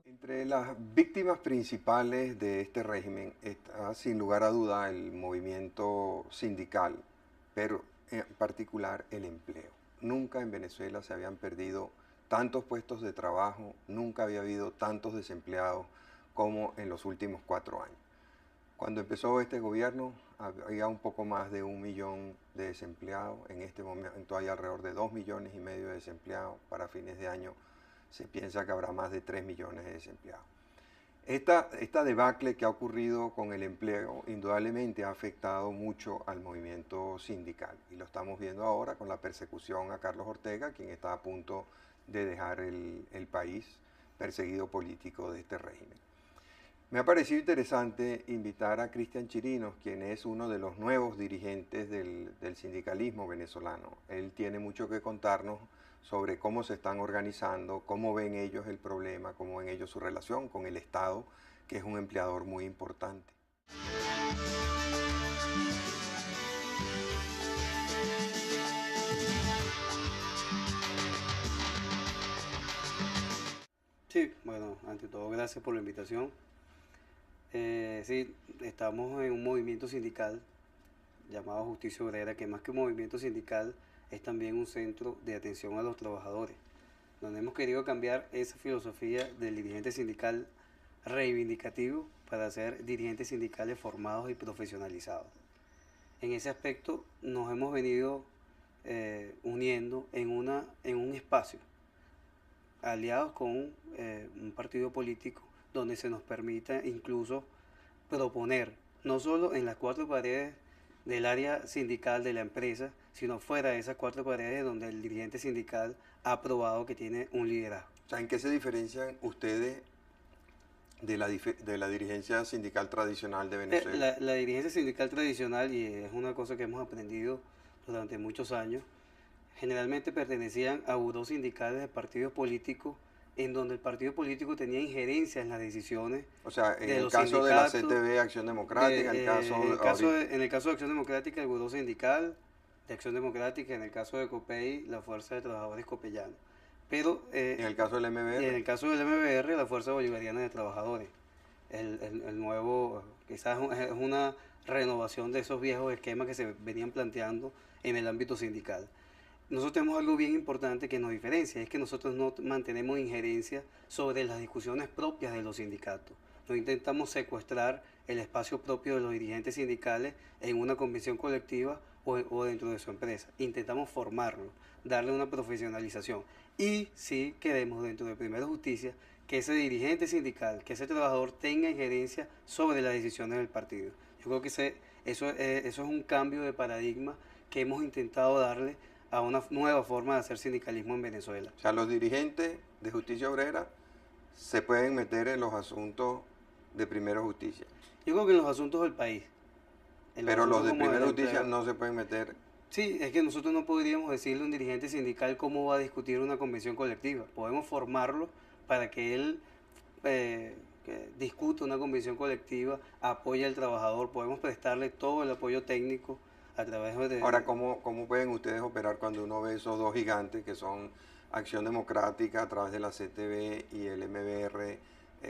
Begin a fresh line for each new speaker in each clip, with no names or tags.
Entre las víctimas principales de este régimen está sin lugar a duda el movimiento sindical, pero en particular el empleo. Nunca en Venezuela se habían perdido tantos puestos de trabajo, nunca había habido tantos desempleados como en los últimos 4 años. Cuando empezó este gobierno había un poco más de 1 millón de desempleados, en este momento hay alrededor de 2,5 millones de desempleados, para fines de año se piensa que habrá más de 3 millones de desempleados. Esta debacle que ha ocurrido con el empleo indudablemente ha afectado mucho al movimiento sindical y lo estamos viendo ahora con la persecución a Carlos Ortega, quien está a punto de dejar el país, perseguido político de este régimen. Me ha parecido interesante invitar a Cristian Chirinos, quien es uno de los nuevos dirigentes del sindicalismo venezolano. Él tiene mucho que contarnos sobre cómo se están organizando, cómo ven ellos el problema, cómo ven ellos su relación con el Estado, que es un empleador muy importante.
Sí, bueno, ante todo gracias por la invitación. Sí, estamos en un movimiento sindical llamado Justicia Obrera, que más que un movimiento sindical es también un centro de atención a los trabajadores, donde hemos querido cambiar esa filosofía del dirigente sindical reivindicativo para ser dirigentes sindicales formados y profesionalizados. En ese aspecto nos hemos venido uniendo en un espacio, aliados con un partido político donde se nos permita incluso proponer, no solo en las cuatro paredes del área sindical de la empresa, sino fuera de esas cuatro paredes donde el dirigente sindical ha probado que tiene un liderazgo.
O sea, ¿en qué se diferencian ustedes de la dirigencia sindical tradicional de Venezuela?
La dirigencia sindical tradicional, y es una cosa que hemos aprendido durante muchos años, generalmente pertenecían a burós sindicales de partidos políticos en donde el partido político tenía injerencia en las decisiones
O sea, en
de
el
los
caso de la
sindicatos.
CTV, Acción Democrática, en el caso
En el caso de Acción Democrática, el buró sindical de Acción Democrática, en el caso de COPEI, la Fuerza de Trabajadores Copellana. Pero
en el caso del
en
MBR.
el caso del MBR, la Fuerza Bolivariana de Trabajadores. El nuevo, quizás es una renovación de esos viejos esquemas que se venían planteando en el ámbito sindical. Nosotros tenemos algo bien importante que nos diferencia, es que nosotros no mantenemos injerencia sobre las discusiones propias de los sindicatos. No intentamos secuestrar el espacio propio de los dirigentes sindicales en una convención colectiva o dentro de su empresa. Intentamos formarlo, darle una profesionalización. Y si queremos dentro de Primera Justicia que ese dirigente sindical, que ese trabajador tenga injerencia sobre las decisiones del partido. Yo creo que eso es un cambio de paradigma que hemos intentado darle a una nueva forma de hacer sindicalismo en Venezuela.
O sea, los dirigentes de Justicia Obrera se pueden meter en los asuntos de Primera Justicia.
Yo creo que en los asuntos del país, en los
Pero los
asuntos
de
como
Primera
el
Justicia
empleo.
no se pueden meter.
Sí, es que nosotros no podríamos decirle a un dirigente sindical cómo va a discutir una convención colectiva. Podemos formarlo para que él que discuta una convención colectiva, apoye al trabajador, podemos prestarle todo el apoyo técnico a través
Ahora, ¿cómo pueden ustedes operar cuando uno ve esos dos gigantes que son Acción Democrática a través de la CTV y el MBR,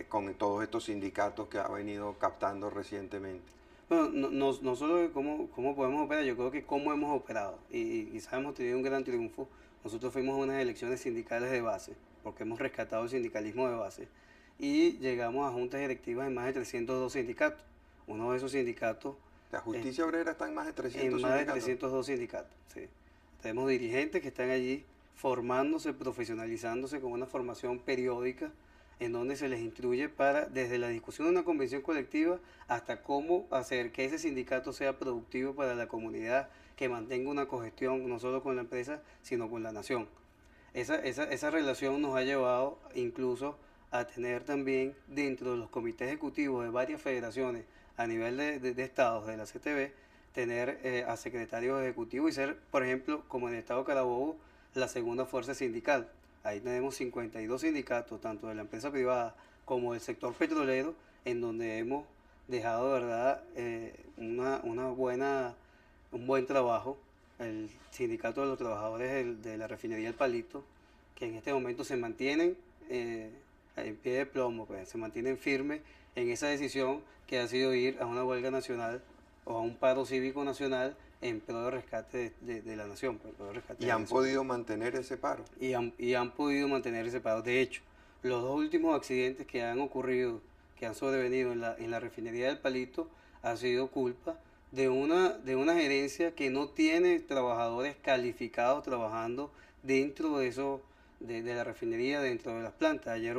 con todos estos sindicatos que ha venido captando recientemente?
Bueno, no solo cómo podemos operar, yo creo que cómo hemos operado. Y quizás hemos tenido un gran triunfo. Nosotros fuimos a unas elecciones sindicales de base, porque hemos rescatado el sindicalismo de base. Y llegamos a juntas directivas en más de 302 sindicatos. Uno de esos sindicatos,
La Justicia Obrera está en más de 300
en más de
sindicatos.
302 sindicatos, sí. Tenemos dirigentes que están allí formándose, profesionalizándose con una formación periódica en donde se les instruye para, desde la discusión de una convención colectiva hasta cómo hacer que ese sindicato sea productivo para la comunidad, que mantenga una cogestión no solo con la empresa, sino con la nación. Esa relación nos ha llevado incluso a tener también dentro de los comités ejecutivos de varias federaciones a nivel de estados de la CTV, tener a secretarios ejecutivos y ser, por ejemplo, como en el estado Carabobo, la segunda fuerza sindical. Ahí tenemos 52 sindicatos, tanto de la empresa privada como del sector petrolero, en donde hemos dejado de verdad un buen trabajo. El sindicato de los trabajadores de la refinería El Palito, que en este momento se mantienen en pie de plomo, pues, se mantienen firmes en esa decisión que ha sido ir a una huelga nacional o a un paro cívico nacional en pro de rescate de la nación, pues, en pro de rescate
Y
de
han
Venezuela.
podido mantener ese paro.
Y han podido mantener ese paro. De hecho, los dos últimos accidentes que han ocurrido, que han sobrevenido en la refinería del Palito, ha sido culpa de una gerencia que no tiene trabajadores calificados trabajando dentro de eso, de la refinería, dentro de las plantas. Ayer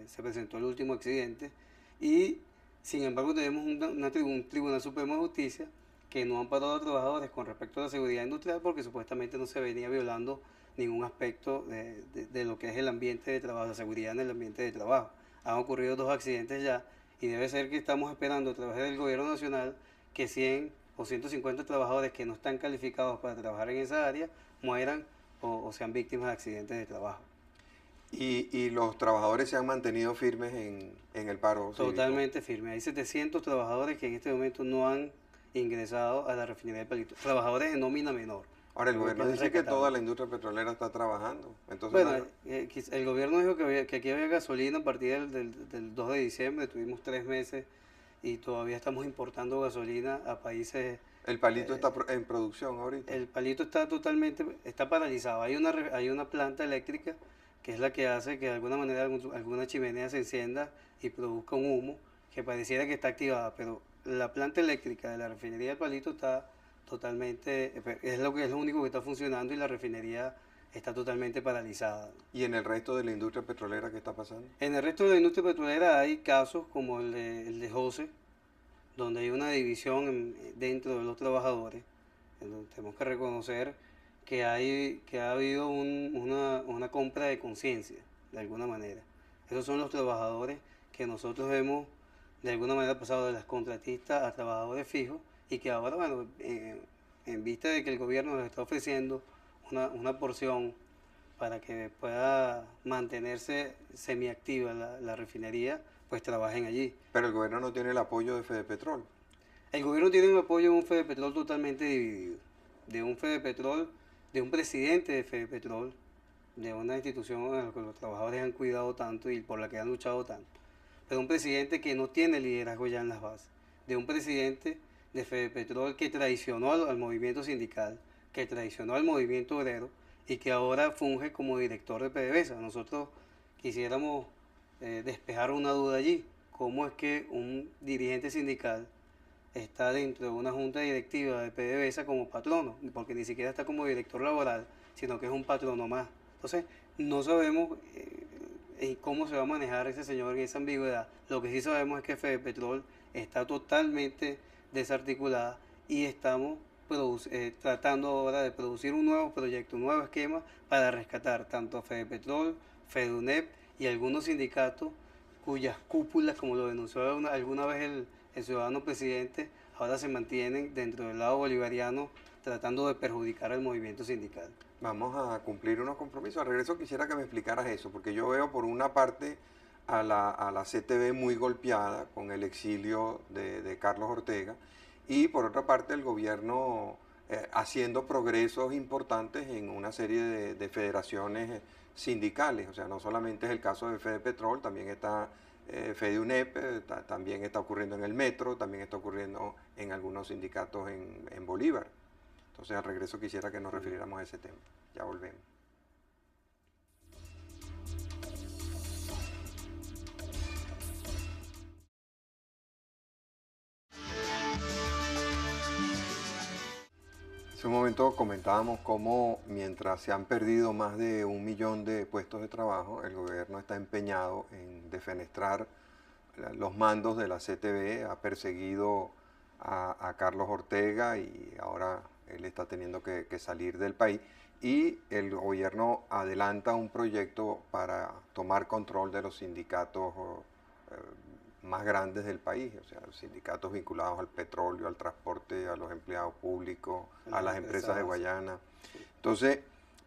se presentó el último accidente y sin embargo tenemos un Tribunal Supremo de Justicia que no han parado a trabajadores con respecto a la seguridad industrial porque supuestamente no se venía violando ningún aspecto de lo que es el ambiente de trabajo, la seguridad en el ambiente de trabajo. Han ocurrido dos accidentes ya y debe ser que estamos esperando a través del gobierno nacional que 100 o 150 trabajadores que no están calificados para trabajar en esa área mueran o sean víctimas de accidentes de trabajo.
Y los trabajadores se han mantenido firmes en el paro cívico.
Totalmente firme. Hay 700 trabajadores que en este momento no han ingresado a la refinería del Palito. Trabajadores de nómina menor.
Ahora, el gobierno dice que
rescatable.
toda la industria petrolera está trabajando. Entonces,
Bueno, el gobierno dijo que aquí había gasolina a partir del 2 de diciembre, tuvimos 3 meses y todavía estamos importando gasolina a países.
el Palito está en producción ahorita.
El Palito está paralizado. Hay una planta eléctrica que es la que hace que de alguna manera alguna chimenea se encienda y produzca un humo que pareciera que está activada, pero la planta eléctrica de la refinería del Palito está totalmente, es lo único que está funcionando y la refinería está totalmente paralizada.
¿Y en el resto de la industria petrolera qué está pasando?
En el resto de la industria petrolera hay casos como el de José, donde hay una división dentro de los trabajadores. Entonces, tenemos que reconocer que ha habido una compra de conciencia, de alguna manera. Esos son los trabajadores que nosotros hemos, de alguna manera, pasado de las contratistas a trabajadores fijos y que ahora, bueno, en vista de que el gobierno les está ofreciendo una porción para que pueda mantenerse semiactiva la refinería, pues trabajen allí.
Pero el gobierno no tiene el apoyo de Fedepetrol.
El gobierno tiene un apoyo de un Fedepetrol totalmente dividido, de un Fedepetrol, de un presidente de Fedepetrol, de una institución a la que los trabajadores han cuidado tanto y por la que han luchado tanto, pero un presidente que no tiene liderazgo ya en las bases, de un presidente de Fedepetrol que traicionó al movimiento sindical, que traicionó al movimiento obrero y que ahora funge como director de PDVSA. Nosotros quisiéramos despejar una duda allí. ¿Cómo es que un dirigente sindical está dentro de una junta directiva de PDVSA como patrono? Porque ni siquiera está como director laboral, sino que es un patrono más. Entonces, no sabemos cómo se va a manejar ese señor en esa ambigüedad. Lo que sí sabemos es que Fedepetrol está totalmente desarticulada y estamos tratando ahora de producir un nuevo proyecto, un nuevo esquema para rescatar tanto a Fedepetrol, Fedunep y algunos sindicatos cuyas cúpulas, como lo denunció alguna vez el ciudadano presidente, ahora se mantienen dentro del lado bolivariano tratando de perjudicar al movimiento sindical.
Vamos a cumplir unos compromisos. Al regreso quisiera que me explicaras eso, porque yo veo por una parte a la CTV muy golpeada con el exilio de Carlos Ortega y por otra parte el gobierno haciendo progresos importantes en una serie de federaciones sindicales. O sea, no solamente es el caso de Fedepetrol, también está FEDUNEP, también está ocurriendo en el Metro, también está ocurriendo en algunos sindicatos en Bolívar. Entonces al regreso quisiera que nos refiriéramos a ese tema. Ya volvemos. Hace un momento comentábamos cómo mientras se han perdido más de 1 millón de puestos de trabajo, el gobierno está empeñado en defenestrar los mandos de la CTV, ha perseguido a Carlos Ortega y ahora él está teniendo que salir del país y el gobierno adelanta un proyecto para tomar control de los sindicatos más grandes del país, o sea, sindicatos vinculados al petróleo, al transporte, a los empleados públicos, a las empresas de Guayana. Entonces,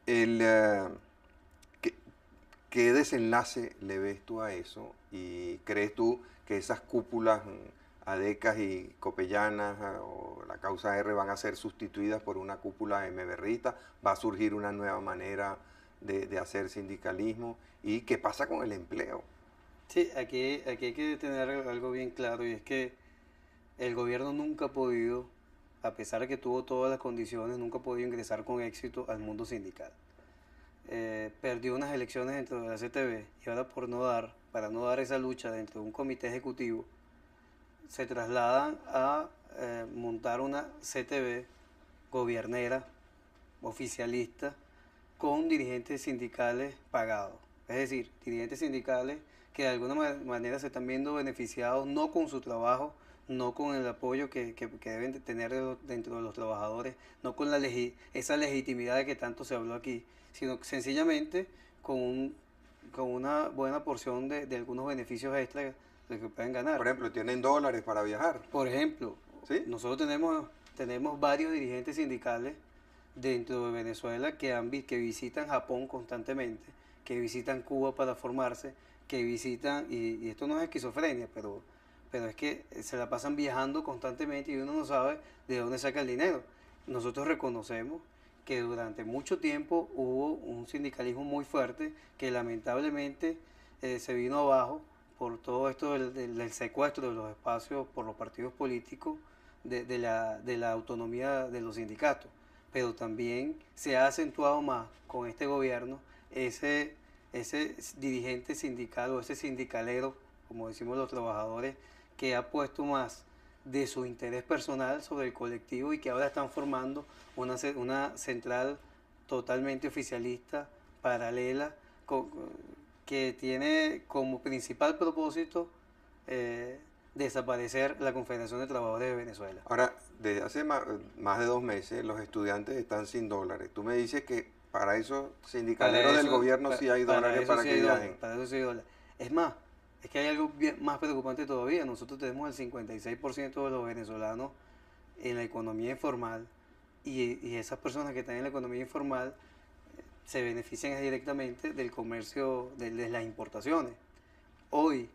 ¿qué desenlace le ves tú a eso? ¿Y crees tú que esas cúpulas ADECAS y copellanas o la causa R van a ser sustituidas por una cúpula MBRista? ¿Va a surgir una nueva manera de hacer sindicalismo y qué pasa con el empleo.
Sí, aquí hay que tener algo bien claro y es que el gobierno nunca ha podido, a pesar de que tuvo todas las condiciones, nunca ha podido ingresar con éxito al mundo sindical. Perdió unas elecciones dentro de la CTV y ahora para no dar esa lucha dentro de un comité ejecutivo, se trasladan a montar una CTV gobiernera, oficialista, con dirigentes sindicales pagados. Es decir, dirigentes sindicales que de alguna manera se están viendo beneficiados no con su trabajo, no con el apoyo que deben de tener dentro de los trabajadores, no con esa legitimidad de que tanto se habló aquí, sino sencillamente con, con una buena porción de algunos beneficios extras de que pueden ganar.
Por ejemplo, tienen dólares para viajar.
Por ejemplo,
¿Sí?
nosotros tenemos varios dirigentes sindicales dentro de Venezuela que visitan Japón constantemente, que visitan Cuba para formarse, que visitan, y esto no es esquizofrenia, pero es que se la pasan viajando constantemente y uno no sabe de dónde saca el dinero. Nosotros reconocemos que durante mucho tiempo hubo un sindicalismo muy fuerte que lamentablemente se vino abajo por todo esto del secuestro de los espacios por los partidos políticos, de la autonomía de los sindicatos. Pero también se ha acentuado más con este gobierno ese dirigente sindical o ese sindicalero, como decimos los trabajadores, que ha puesto más de su interés personal sobre el colectivo y que ahora están formando una central totalmente oficialista, paralela, que tiene como principal propósito desaparecer la Confederación de Trabajadores de Venezuela.
Ahora, desde hace más de 2 meses, los estudiantes están sin dólares. Tú me dices que para esos sindicaleros del gobierno sí hay dólares para que viajen.
Para eso sí hay dólares. Es más, es que hay algo más preocupante todavía. Nosotros tenemos el 56% de los venezolanos en la economía informal y esas personas que están en la economía informal se benefician directamente del comercio, de las importaciones. Hoy,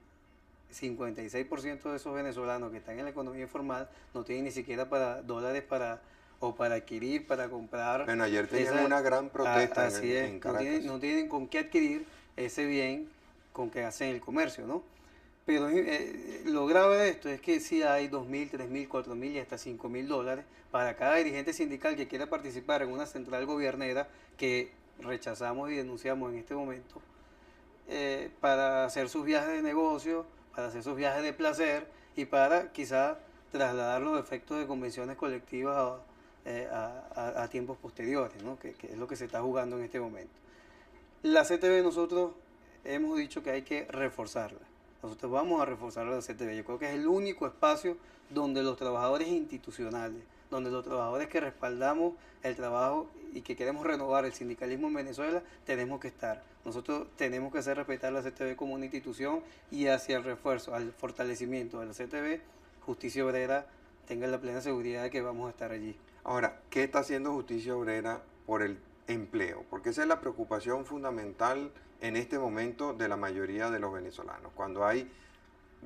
56% de esos venezolanos que están en la economía informal no tienen ni siquiera para dólares para adquirir, para comprar.
Bueno, ayer tenían una gran protesta en Caracas.
No tienen con qué adquirir ese bien con que hacen el comercio, ¿no? Pero lo grave de esto es que sí hay 2.000, 3.000, 4.000 y hasta 5.000 dólares para cada dirigente sindical que quiera participar en una central gobiernera que rechazamos y denunciamos en este momento, para hacer sus viajes de negocio, para hacer sus viajes de placer y para quizás trasladar los efectos de convenciones colectivas a tiempos posteriores, ¿no? que es lo que se está jugando en este momento. La CTV nosotros hemos dicho que hay que reforzarla. Nosotros vamos a reforzar la CTV. Yo creo que es el único espacio donde los trabajadores institucionales, donde los trabajadores que respaldamos el trabajo y que queremos renovar el sindicalismo en Venezuela, tenemos que estar. Nosotros tenemos que hacer respetar la CTV como una institución y hacia el refuerzo, al fortalecimiento de la CTV, Justicia Obrera tenga la plena seguridad de que vamos a estar allí.
Ahora, ¿qué está haciendo Justicia Obrera por el empleo? Porque esa es la preocupación fundamental en este momento de la mayoría de los venezolanos. Cuando hay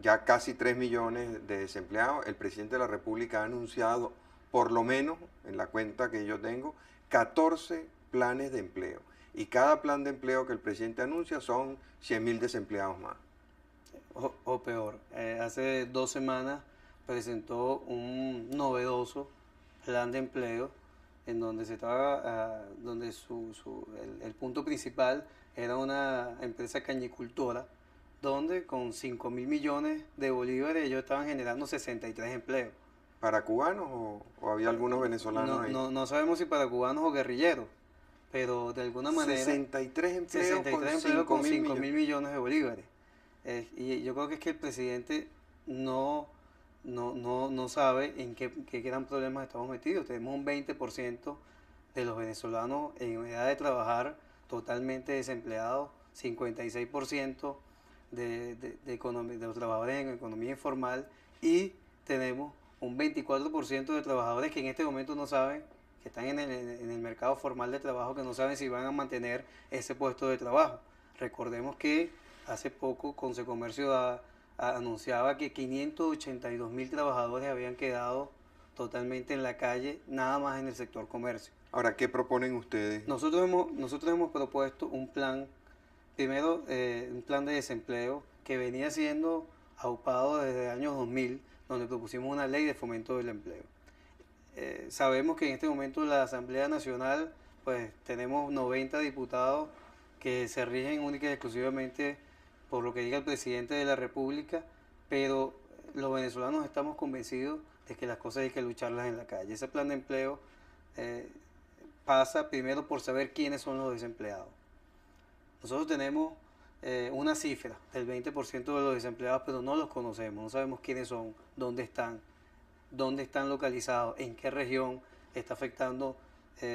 ya casi 3 millones de desempleados, el presidente de la República ha anunciado, por lo menos en la cuenta que yo tengo, 14 planes de empleo. Y cada plan de empleo que el presidente anuncia son 100.000 desempleados más.
O peor, hace 2 semanas presentó un novedoso plan de empleo en donde donde el punto principal era una empresa cañicultora donde con 5.000 millones de bolívares ellos estaban generando 63 empleos.
¿Para cubanos o había algunos venezolanos ahí?
No sabemos si para cubanos o guerrilleros, pero de alguna manera
63 empleos
con 5.000 millones de bolívares. Y yo creo que es que el presidente no sabe en qué gran problemas estamos metidos. Tenemos un 20% de los venezolanos en edad de trabajar totalmente desempleados, 56% de los trabajadores en economía informal y tenemos un 24% de trabajadores que en este momento no saben, que están en el mercado formal de trabajo, que no saben si van a mantener ese puesto de trabajo. Recordemos que hace poco Consecomercio anunciaba que 582.000 trabajadores habían quedado totalmente en la calle, nada más en el sector comercio.
Ahora, ¿qué proponen ustedes?
Nosotros hemos propuesto un plan, primero un plan de desempleo que venía siendo aupado desde el año 2000, donde propusimos una ley de fomento del empleo. Sabemos que en este momento la Asamblea Nacional, pues tenemos 90 diputados que se rigen única y exclusivamente por lo que diga el presidente de la República, pero los venezolanos estamos convencidos de que las cosas hay que lucharlas en la calle. Ese plan de empleo eh, pasa primero por saber quiénes son los desempleados. Nosotros tenemos una cifra del 20% de los desempleados, pero no los conocemos, no sabemos quiénes son, dónde están localizados, en qué región está afectando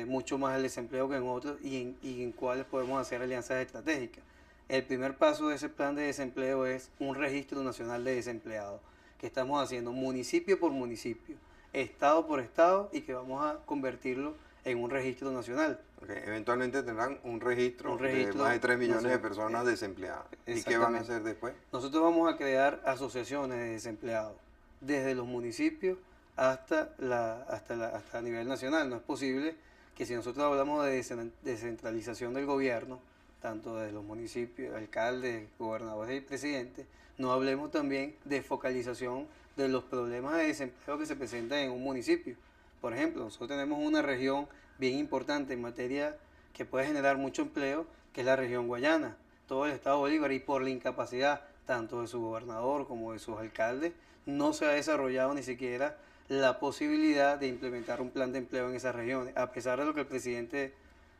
mucho más el desempleo que en otros y en cuáles podemos hacer alianzas estratégicas. El primer paso de ese plan de desempleo es un registro nacional de desempleados, que estamos haciendo municipio por municipio, estado por estado, y que vamos a convertirlo en un registro nacional.
Okay, eventualmente tendrán un registro de
registro
más de 3 millones de
nacional,
personas desempleadas. ¿Y qué van a
exactamente.
hacer después?
Nosotros vamos a crear asociaciones de desempleados, desde los municipios hasta a nivel nacional. No es posible que si nosotros hablamos de descentralización del gobierno, tanto de los municipios, alcaldes, gobernadores y presidentes, no hablemos también de focalización de los problemas de desempleo que se presentan en un municipio. Por ejemplo, nosotros tenemos una región bien importante en materia que puede generar mucho empleo, que es la región Guayana, todo el estado Bolívar, y por la incapacidad tanto de su gobernador como de sus alcaldes, no se ha desarrollado ni siquiera la posibilidad de implementar un plan de empleo en esas regiones, a pesar de lo que el presidente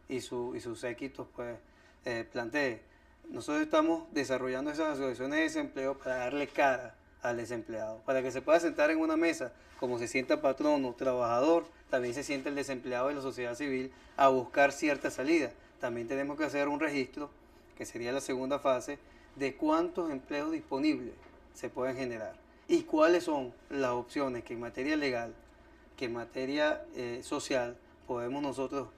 y sus séquitos pues, plantee. Nosotros estamos desarrollando esas asociaciones de desempleo para darle cara al desempleado, para que se pueda sentar en una mesa, como se sienta patrono, trabajador, también se sienta el desempleado de la sociedad civil a buscar cierta salida. También tenemos que hacer un registro, que sería la segunda fase, de cuántos empleos disponibles se pueden generar y cuáles son las opciones que en materia legal, que en materia social podemos nosotros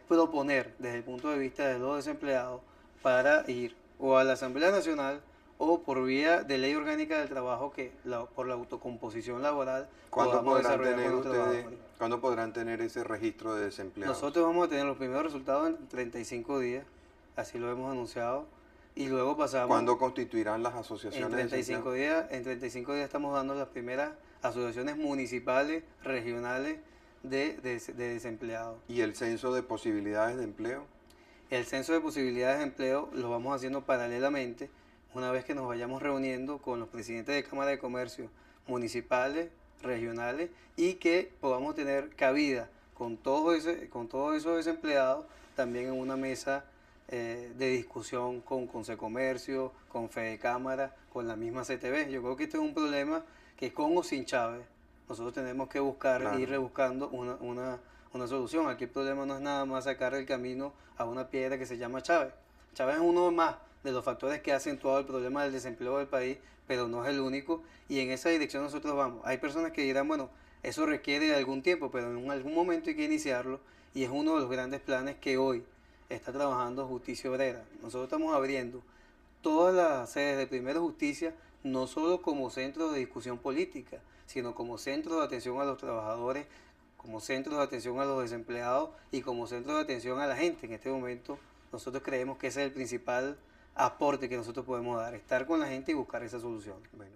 proponer desde el punto de vista de los desempleados para ir o a la Asamblea Nacional o por vía de ley orgánica del trabajo que por la autocomposición laboral podamos desarrollar con los trabajadores.
¿Cuándo podrán tener ese registro de desempleados?
Nosotros vamos a tener los primeros resultados en 35 días, así lo hemos anunciado, y luego pasamos...
¿Cuándo constituirán las asociaciones
en 35 días? En 35 días estamos dando las primeras asociaciones municipales, regionales de desempleados.
¿Y el censo de posibilidades de empleo?
El censo de posibilidades de empleo lo vamos haciendo paralelamente, una vez que nos vayamos reuniendo con los presidentes de Cámara de Comercio municipales, regionales, y que podamos tener cabida con todos esos desempleados también en una mesa de discusión con Consecomercio, con Fede Cámara, con la misma CTV. Yo creo que este es un problema que con o sin Chávez nosotros tenemos que buscar,
Claro.
ir rebuscando una solución. Aquí el problema no es nada más sacar del camino a una piedra que se llama Chávez. Chávez es uno más de los factores que ha acentuado el problema del desempleo del país, pero no es el único, y en esa dirección nosotros vamos. Hay personas que dirán, bueno, eso requiere algún tiempo, pero en algún momento hay que iniciarlo, y es uno de los grandes planes que hoy está trabajando Justicia Obrera. Nosotros estamos abriendo todas las sedes de Primera Justicia, no solo como centro de discusión política, sino como centro de atención a los trabajadores, como centro de atención a los desempleados y como centro de atención a la gente. En este momento nosotros creemos que ese es el principal aporte que nosotros podemos dar, estar con la gente y buscar esa solución.
Bueno,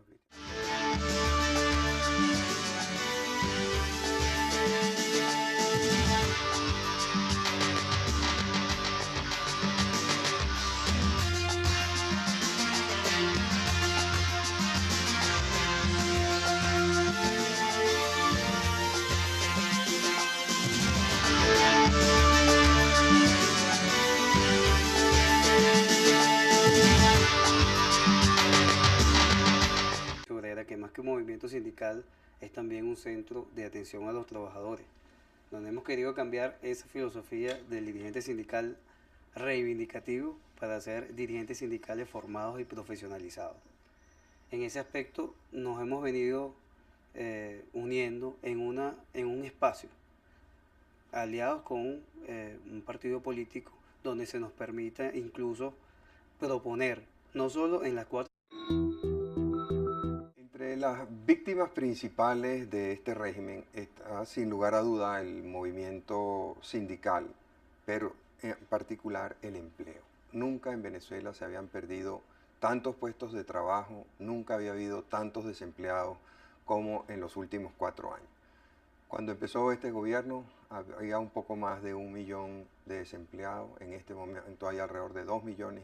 Obrera, que más que un movimiento sindical es también un centro de atención a los trabajadores, donde hemos querido cambiar esa filosofía del dirigente sindical reivindicativo para ser dirigentes sindicales formados y profesionalizados. En ese aspecto nos hemos venido uniendo en un espacio, aliados con un partido político donde se nos permita incluso proponer, no solo en las 4...
Entre Las víctimas principales de este régimen está sin lugar a duda el movimiento sindical, pero en particular el empleo. Nunca en Venezuela se habían perdido tantos puestos de trabajo, nunca había habido tantos desempleados como en los últimos 4 años. Cuando empezó este gobierno había un poco más de 1 millón de desempleados, en este momento hay alrededor de 2,5 millones.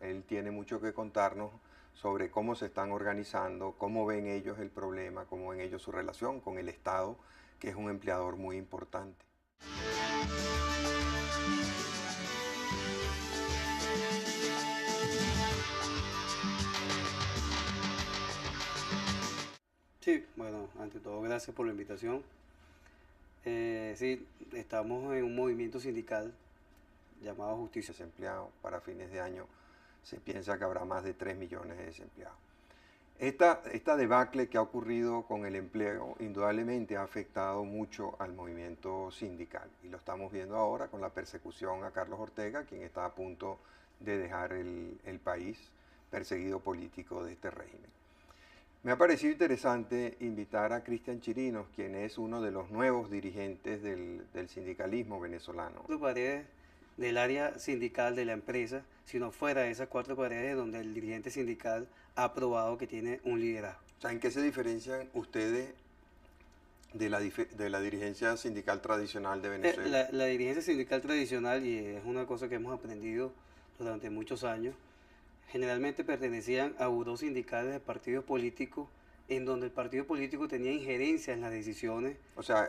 Él tiene mucho que contarnos sobre cómo se están organizando, cómo ven ellos el problema, cómo ven ellos su relación con el Estado, que es un empleador muy importante.
Sí, bueno, ante todo, gracias por la invitación. Sí, estamos en un movimiento sindical llamado Justicia.
Desempleados para fines de año se piensa que habrá más de 3 millones de desempleados. Esta debacle que ha ocurrido con el empleo indudablemente ha afectado mucho al movimiento sindical y lo estamos viendo ahora con la persecución a Carlos Ortega, quien está a punto de dejar el país, perseguido político de este régimen. Me ha parecido interesante invitar a Cristian Chirinos, quien es uno de los nuevos dirigentes del sindicalismo venezolano.
4 paredes del área sindical de la empresa, sino fuera de esas 4 paredes donde el dirigente sindical ha probado que tiene un liderazgo.
O sea, ¿en qué se diferencian ustedes de la dirigencia sindical tradicional de Venezuela?
La dirigencia sindical tradicional, y es una cosa que hemos aprendido durante muchos años, generalmente pertenecían a burós sindicales de partidos políticos en donde el partido político tenía injerencia en las decisiones.
O sea,